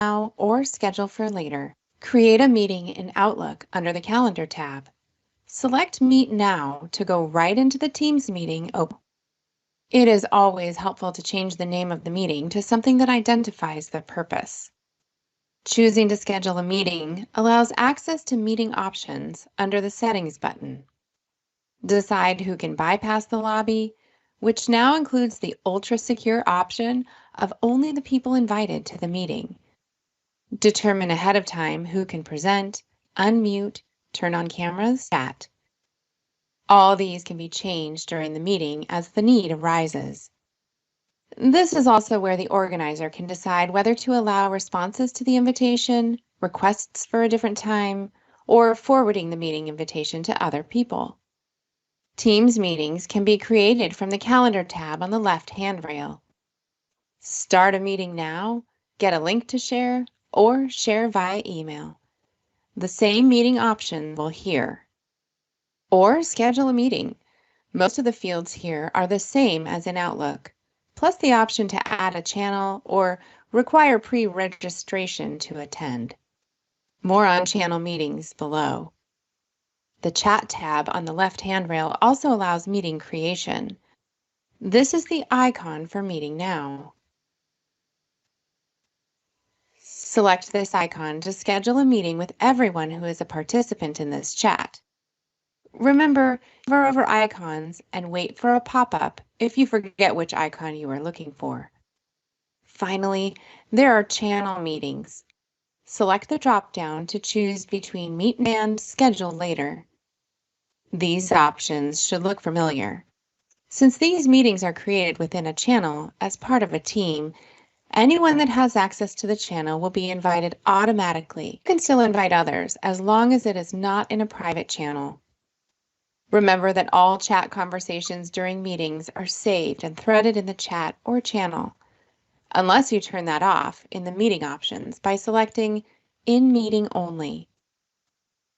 now or schedule for later. Create a meeting in Outlook under the Calendar tab. Select Meet Now to go right into the Teams meeting. It is always helpful to change the name of the meeting to something that identifies the purpose. Choosing to schedule a meeting allows access to meeting options under the Settings button. Decide who can bypass the lobby, which now includes the ultra-secure option of only the people invited to the meeting. Determine ahead of time who can present, unmute, turn on cameras, chat. All these can be changed during the meeting as the need arises. This is also where the organizer can decide whether to allow responses to the invitation, requests for a different time, or forwarding the meeting invitation to other people. Teams meetings can be created from the Calendar tab on the left handrail. Start a meeting now, get a link to share, or share via email. The same meeting option will here. Or schedule a meeting. Most of the fields here are the same as in Outlook, plus the option to add a channel or require pre-registration to attend. More on channel meetings below. The Chat tab on the left handrail also allows meeting creation. This is the icon for Meeting Now. Select this icon to schedule a meeting with everyone who is a participant in this chat. Remember, hover over icons and wait for a pop-up if you forget which icon you are looking for. Finally, there are channel meetings. Select the drop-down to choose between Meet and Schedule Later. These options should look familiar. Since these meetings are created within a channel as part of a team, anyone that has access to the channel will be invited automatically. You can still invite others as long as it is not in a private channel. Remember that all chat conversations during meetings are saved and threaded in the chat or channel, unless you turn that off in the meeting options by selecting In Meeting Only.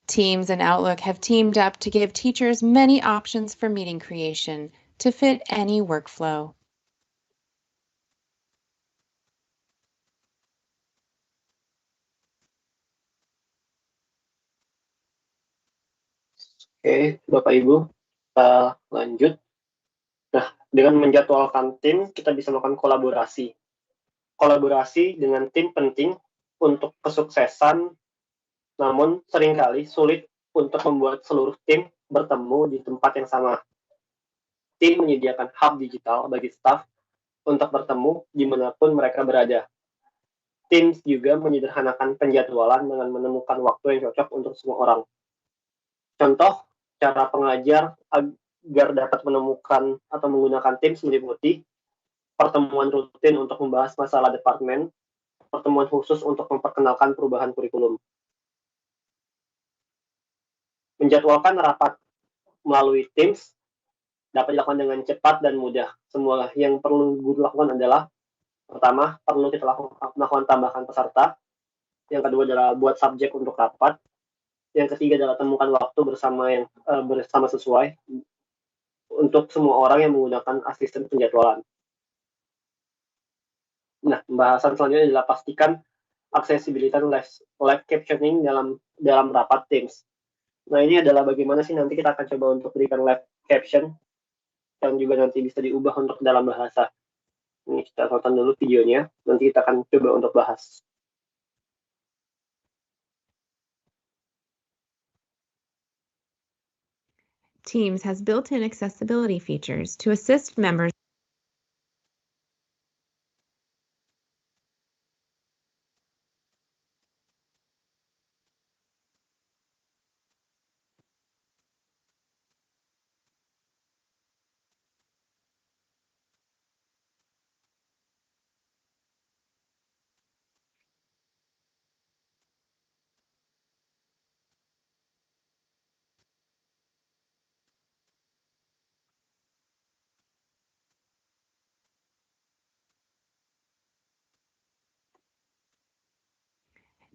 Teams and Outlook have teamed up to give teachers many options for meeting creation to fit any workflow. Oke, Bapak Ibu, kita lanjut. Nah, dengan menjadwalkan tim, kita bisa melakukan kolaborasi. Kolaborasi dengan tim penting untuk kesuksesan, namun seringkali sulit untuk membuat seluruh tim bertemu di tempat yang sama. Tim menyediakan hub digital bagi staf untuk bertemu dimanapun mereka berada. Tim juga menyederhanakan penjadwalan dengan menemukan waktu yang cocok untuk semua orang. Contoh, cara pengajar agar dapat menemukan atau menggunakan Teams meliputi pertemuan rutin untuk membahas masalah departemen, pertemuan khusus untuk memperkenalkan perubahan kurikulum. Menjadwalkan rapat melalui Teams dapat dilakukan dengan cepat dan mudah. Semua yang perlu guru lakukan adalah, pertama, perlu kita melakukan tambahan peserta. Yang kedua adalah buat subjek untuk rapat. Yang ketiga adalah temukan waktu bersama sesuai untuk semua orang yang menggunakan asisten penjadwalan. Nah, pembahasan selanjutnya adalah pastikan aksesibilitas live captioning dalam rapat Teams. Nah, ini adalah bagaimana sih nanti kita akan coba untuk berikan live caption yang juga nanti bisa diubah untuk dalam bahasa. Ini kita tonton dulu videonya, nanti kita akan coba untuk bahas. Teams has built-in accessibility features to assist members.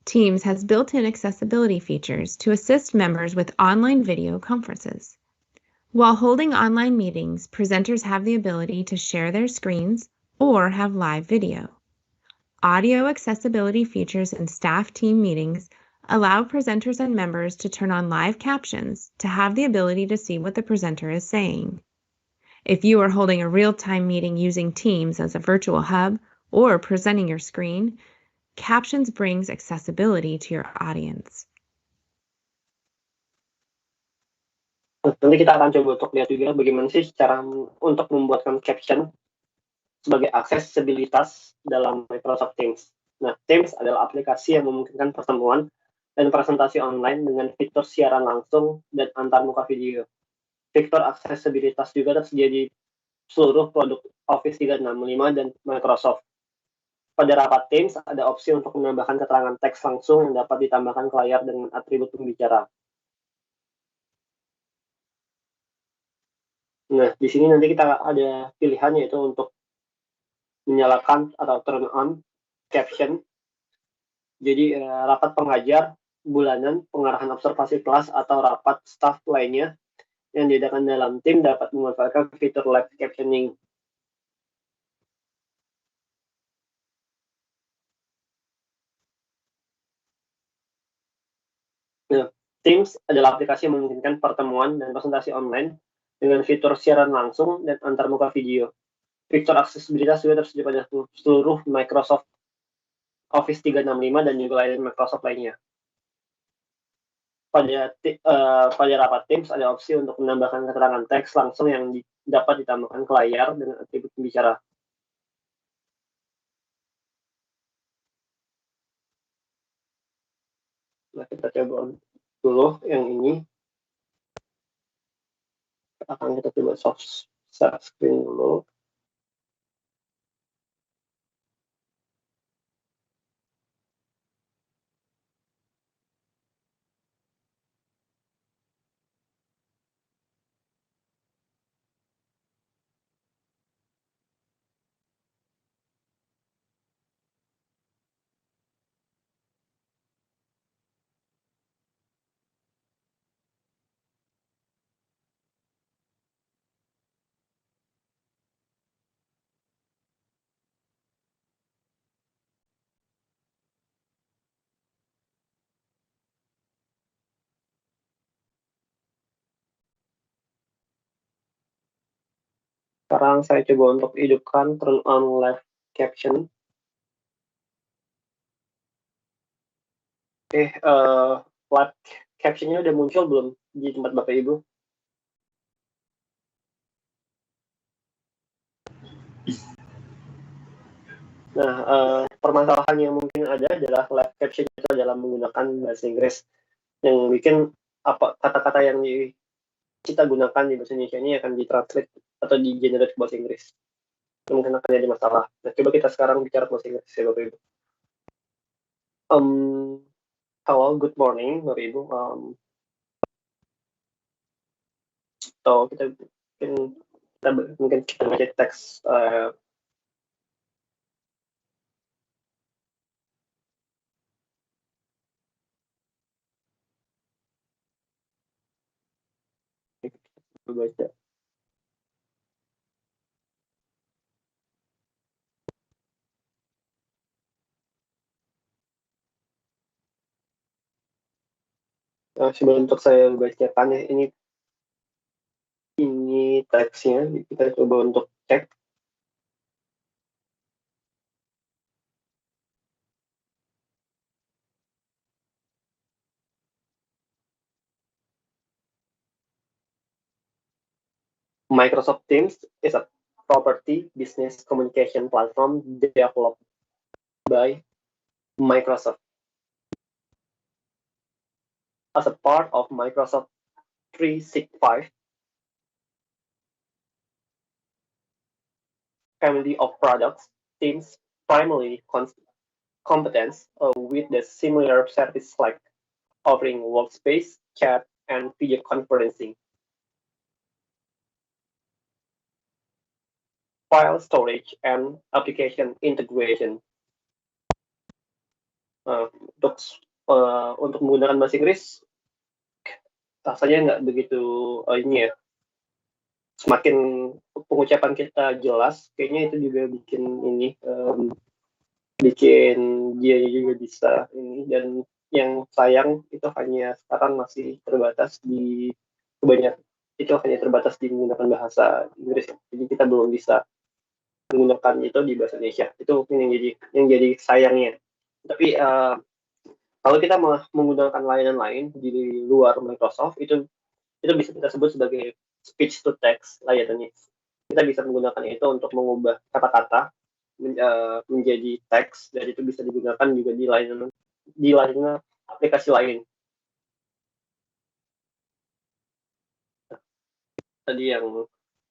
Teams has built-in accessibility features to assist members with online video conferences. While holding online meetings, presenters have the ability to share their screens or have live video. Audio accessibility features in staff team meetings allow presenters and members to turn on live captions to have the ability to see what the presenter is saying. If you are holding a real-time meeting using Teams as a virtual hub or presenting your screen, captions brings accessibility to your audience. Nanti kita akan coba untuk lihat juga bagaimana sih cara untuk membuatkan caption sebagai aksesibilitas dalam Microsoft Teams. Nah, Teams adalah aplikasi yang memungkinkan pertemuan dan presentasi online dengan fitur siaran langsung dan antarmuka video. Fitur aksesibilitas juga tersedia di seluruh produk Office 365 dan Microsoft. Pada rapat Teams, ada opsi untuk menambahkan keterangan teks langsung yang dapat ditambahkan ke layar dengan atribut pembicara. Nah, di sini nanti kita ada pilihan yaitu untuk menyalakan atau turn on caption. Jadi rapat pengajar bulanan, pengarahan observasi kelas atau rapat staff lainnya yang diadakan dalam tim dapat memanfaatkan fitur live captioning. Nah, Teams adalah aplikasi yang memungkinkan pertemuan dan presentasi online dengan fitur siaran langsung dan antarmuka video. Fitur aksesibilitas juga tersedia pada seluruh Microsoft Office 365 dan juga lain Microsoft lainnya. Pada rapat Teams ada opsi untuk menambahkan keterangan teks langsung yang dapat ditambahkan ke layar dengan atribut pembicara. Nah, kita coba dulu yang ini. Akan kita coba share screen dulu. Sekarang saya coba untuk hidupkan turn on live caption. Oke, live captionnya udah muncul belum di tempat Bapak Ibu? Nah, permasalahan yang mungkin ada adalah live caption itu adalah menggunakan bahasa Inggris yang bikin kata-kata yang kita gunakan di bahasa Indonesia ini akan ditranslate atau di-generate ke bahasa Inggris. Mungkin akan jadi masalah. Nah, coba kita sekarang bicara bahasa Inggris ya Bapak Ibu. Hello, good morning Bapak Ibu. So kita mungkin kita baca teks baca. Sebelum untuk saya bacakan ya, ini teksnya, kita coba untuk cek. Microsoft Teams is a property business communication platform developed by Microsoft as a part of Microsoft 365 family of products. Teams primarily competence with the similar services like offering workspace, chat, and video conferencing, file storage, and application integration. Untuk menggunakan bahasa Inggris rasanya nggak begitu ini ya. Semakin pengucapan kita jelas, kayaknya itu juga bikin ini bikin dia juga bisa ini. Dan yang sayang itu hanya sekarang masih terbatas di kebanyakan, itu hanya terbatas di menggunakan bahasa Inggris ya. Jadi kita belum bisa menggunakan itu di bahasa Indonesia. Itu yang jadi sayangnya. Tapi kalau kita menggunakan layanan lain di luar Microsoft, itu bisa kita sebut sebagai speech to text layanannya. Kita bisa menggunakan itu untuk mengubah kata-kata menjadi teks, dan itu bisa digunakan juga di layanan aplikasi lain. Tadi yang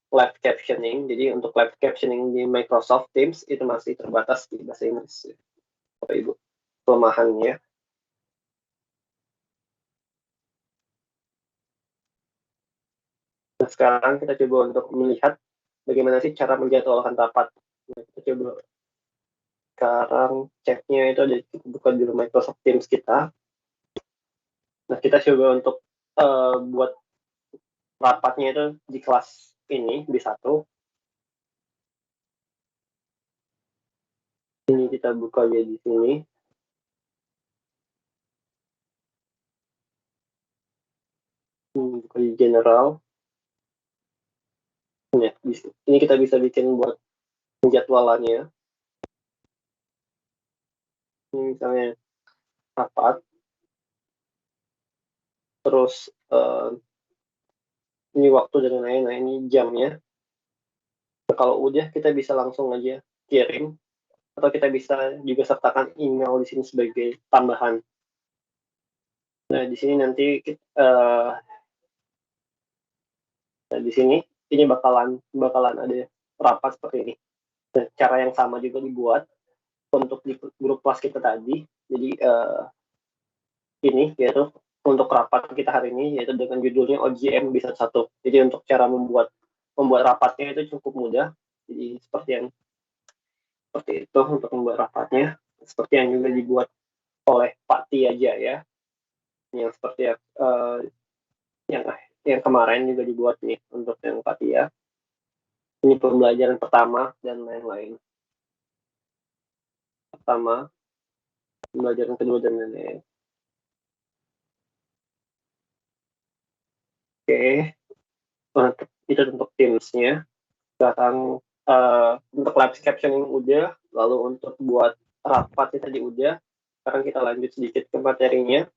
live captioning, jadi untuk live captioning di Microsoft Teams itu masih terbatas di bahasa Inggris, Bapak Ibu, kelemahannya. Nah, sekarang kita coba untuk melihat bagaimana sih cara menjadwalkan rapat. Nah, kita coba sekarang chatnya itu ada, kita buka dulu Microsoft Teams kita. Nah, kita coba untuk buat rapatnya itu di kelas ini, B1. Ini kita buka aja di sini. Buka di general. Ya, ini kita bisa bikin buat penjadwalannya. Ini misalnya rapat. Terus ini waktu dan lain-lain. Nah, ini jamnya. Nah, kalau udah kita bisa langsung aja kirim, atau kita bisa juga sertakan email di sini sebagai tambahan. Nah, di sini nanti nah, di sini ini bakalan ada rapat seperti ini. Nah, cara yang sama juga dibuat untuk di grup kelas kita tadi. Jadi ini yaitu untuk rapat kita hari ini, yaitu dengan judulnya OGM bisa satu. Jadi untuk cara membuat rapatnya itu cukup mudah. Jadi seperti itu untuk membuat rapatnya. Seperti yang juga dibuat oleh Pak Tia aja ya. Yang seperti yang yang kemarin juga dibuat nih untuk yang Pak Tia. Ini pembelajaran pertama dan lain-lain. Pertama, pembelajaran kedua dan lain-lain. Oke, itu untuk Teams-nya. Sekarang untuk live captioning udah, lalu untuk buat rapat tadi udah. Sekarang kita lanjut sedikit ke materinya.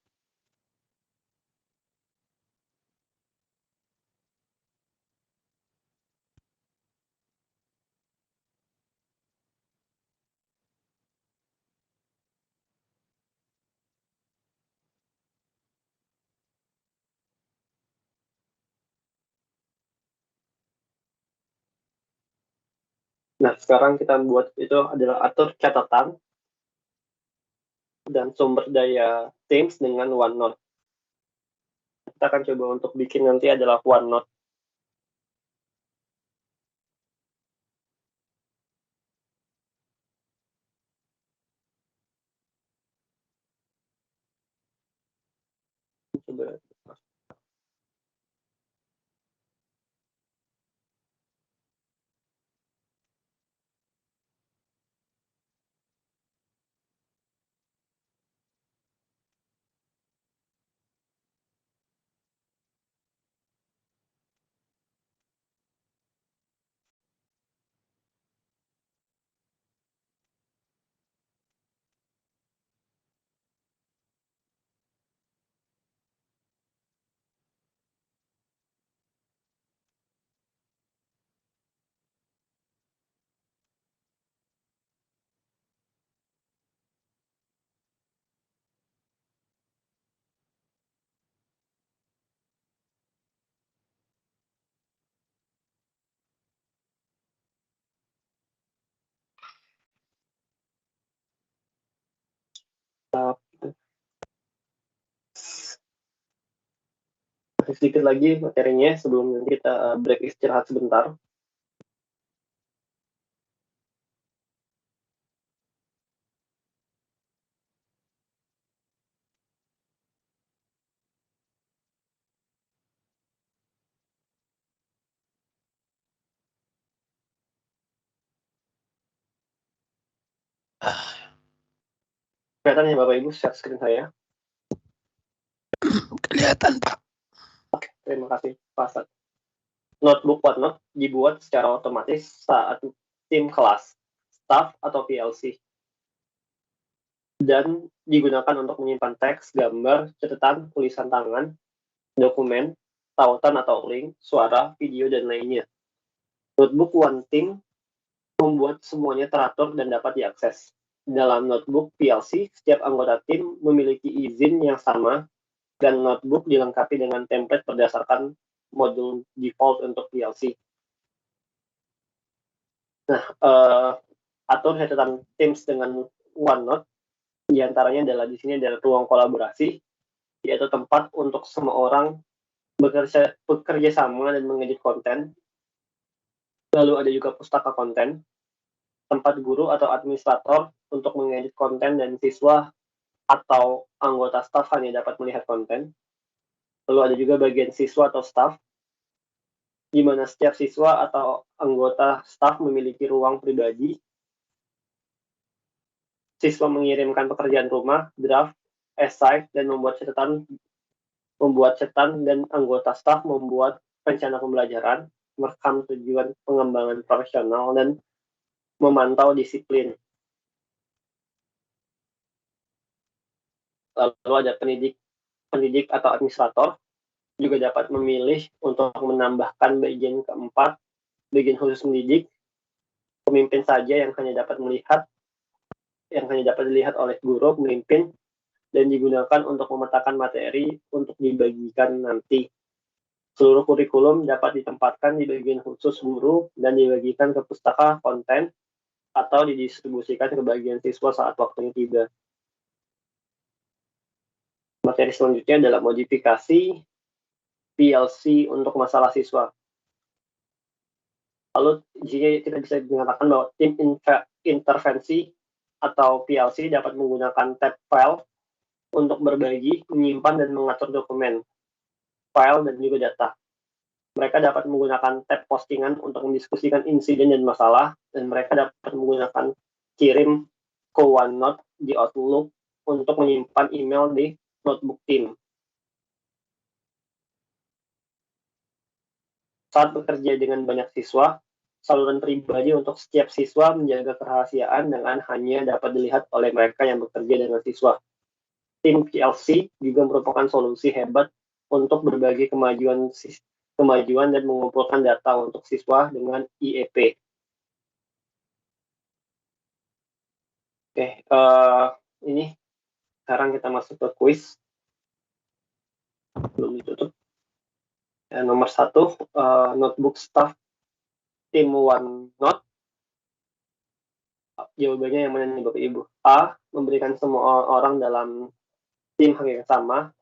Nah, sekarang kita buat itu adalah atur catatan dan sumber daya Teams dengan OneNote. Kita akan coba untuk bikin nanti adalah OneNote. Coba. Sedikit lagi materinya sebelum kita break istirahat sebentar. Kelihatan ya Bapak Ibu share screen saya? Kelihatan, Pak. Terima kasih Pak. Notebook OneNote dibuat secara otomatis saat tim kelas, staff, atau PLC, dan digunakan untuk menyimpan teks, gambar, catatan, tulisan tangan, dokumen, tautan atau link, suara, video, dan lainnya. Notebook One Team membuat semuanya teratur dan dapat diakses. Dalam notebook PLC, setiap anggota tim memiliki izin yang sama, dan notebook dilengkapi dengan template berdasarkan modul default untuk PLC. Nah, atur catatan Teams dengan OneNote, diantaranya adalah di sini adalah ruang kolaborasi, yaitu tempat untuk semua orang bekerja sama dan mengedit konten. Lalu ada juga pustaka konten, tempat guru atau administrator untuk mengedit konten dan siswa atau anggota staf hanya dapat melihat konten. Lalu ada juga bagian siswa atau staf, di mana setiap siswa atau anggota staf memiliki ruang pribadi. Siswa mengirimkan pekerjaan rumah, draft, esai, dan membuat catatan, dan anggota staf membuat rencana pembelajaran, merekam tujuan pengembangan profesional, dan memantau disiplin. Lalu ada pendidik atau administrator, juga dapat memilih untuk menambahkan bagian keempat, bagian khusus mendidik, pemimpin saja yang hanya dapat dilihat oleh guru pemimpin, dan digunakan untuk memetakan materi untuk dibagikan nanti. Seluruh kurikulum dapat ditempatkan di bagian khusus guru dan dibagikan ke pustaka konten atau didistribusikan ke bagian siswa saat waktunya tiba. Materi selanjutnya adalah modifikasi PLC untuk masalah siswa. Lalu di sini kita bisa mengatakan bahwa tim intervensi atau PLC dapat menggunakan tab file untuk berbagi, menyimpan, dan mengatur dokumen, file, dan juga data. Mereka dapat menggunakan tab postingan untuk mendiskusikan insiden dan masalah, dan mereka dapat menggunakan kirim ke OneNote di Outlook untuk menyimpan email di notebook tim. Saat bekerja dengan banyak siswa, saluran pribadi untuk setiap siswa menjaga kerahasiaan dengan hanya dapat dilihat oleh mereka yang bekerja dengan siswa. Tim PLC juga merupakan solusi hebat untuk berbagi kemajuan dan mengumpulkan data untuk siswa dengan IEP. Oke, ini sekarang kita masuk ke kuis. Belum ditutup. Nomor 1, notebook staff tim OneNote. Jawabannya yang mana nih Bapak Ibu? A, memberikan semua orang dalam tim hak yang sama.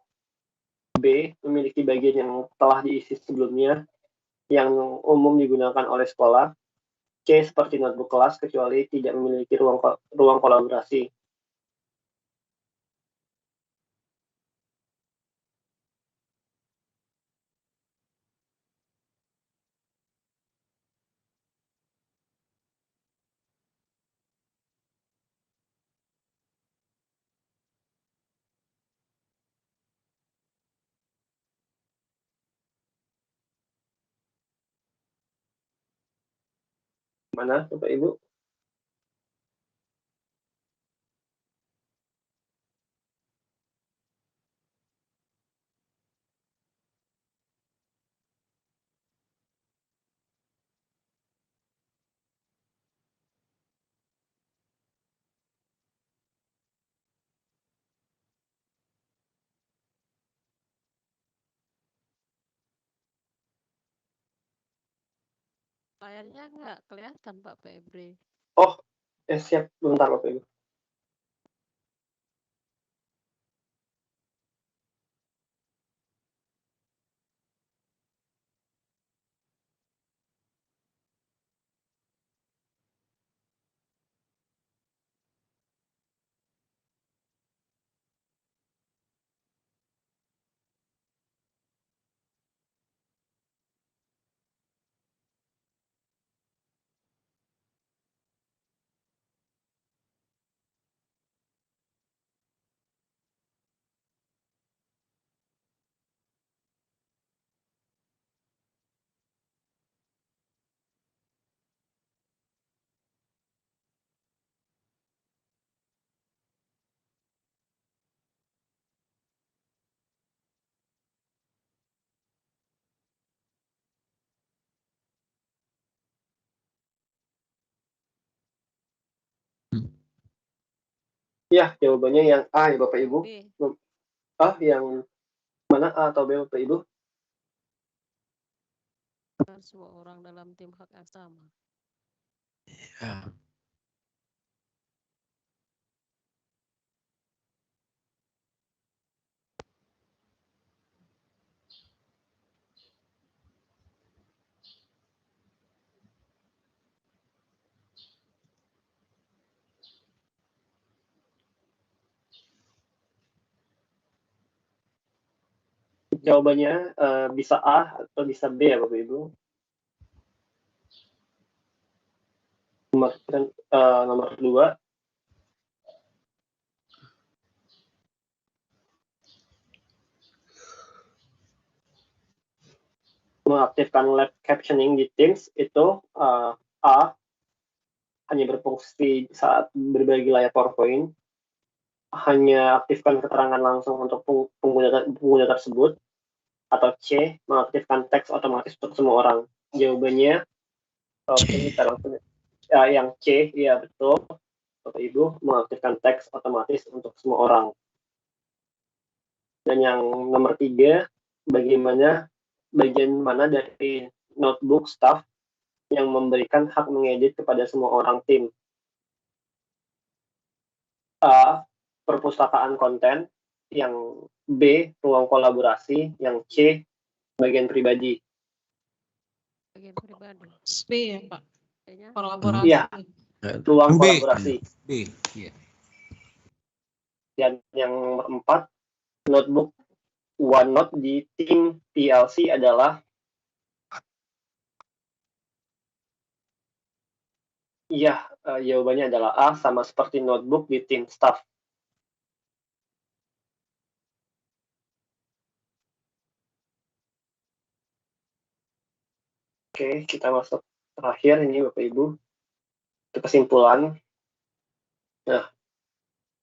B, memiliki bagian yang telah diisi sebelumnya yang umum digunakan oleh sekolah. C, seperti notebook kelas kecuali tidak memiliki ruang kolaborasi. Mana Bapak Ibu? Layarnya nggak kelihatan Pak Febri. Oh, siap. Bentar Bapak Ibu. Ya, jawabannya yang A ya Bapak Ibu. B. Yang mana A atau B Bapak Ibu? Semua orang dalam tim hak yang sama. Ya. Jawabannya bisa A atau bisa B ya Bapak Ibu. Nomor 2. Mengaktifkan live captioning di Teams itu A hanya berfungsi saat berbagi layar PowerPoint, hanya aktifkan keterangan langsung untuk pengguna tersebut, atau C mengaktifkan teks otomatis untuk semua orang. Jawabannya kita langsung yang C, ya betul Bapak Ibu, mengaktifkan teks otomatis untuk semua orang. Dan yang nomor 3, bagian mana dari notebook staff yang memberikan hak mengedit kepada semua orang tim? A. Perpustakaan konten. Yang B. Ruang kolaborasi. Yang C. Bagian pribadi. Bagian pribadi. B ya Pak. Kayaknya Kolaborasi. Iya. Ruang B. kolaborasi. B. Ya. Dan yang nomor 4, notebook OneNote di tim PLC adalah jawabannya adalah A, sama seperti notebook di tim staff. Oke, kita masuk terakhir ini Bapak Ibu. Itu kesimpulan. Nah,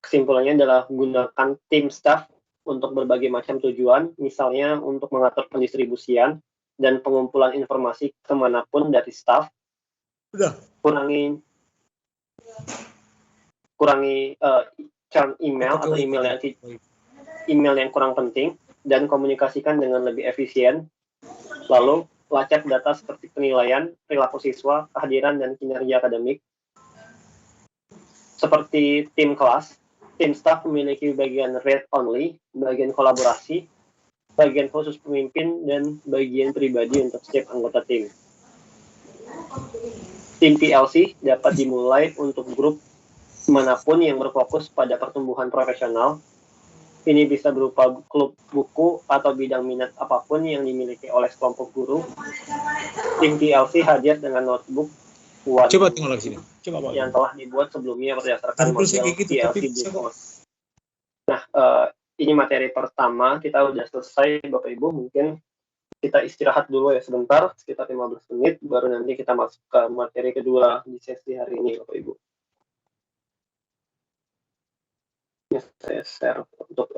kesimpulannya adalah gunakan tim staff untuk berbagai macam tujuan, misalnya untuk mengatur pendistribusian dan pengumpulan informasi kemanapun dari staff. Kurangi churn email atau email yang kurang penting, dan komunikasikan dengan lebih efisien. Lalu lacak data seperti penilaian, perilaku siswa, kehadiran, dan kinerja akademik. Seperti tim kelas, tim staff memiliki bagian read only, bagian kolaborasi, bagian khusus pemimpin, dan bagian pribadi untuk setiap anggota tim. Tim PLC dapat dimulai untuk grup manapun yang berfokus pada pertumbuhan profesional. Ini bisa berupa klub buku atau bidang minat apapun yang dimiliki oleh kelompok guru. Tim PLC hadir dengan notebook OneNote Coba tengok lagi sini. Coba Pak. yang telah dibuat sebelumnya berdasarkan model PLC Blueprint. Nah, ini materi pertama, kita udah selesai Bapak Ibu. Mungkin kita istirahat dulu ya sebentar, sekitar 15 menit, baru nanti kita masuk ke materi kedua di sesi hari ini Bapak Ibu. Saya share untuk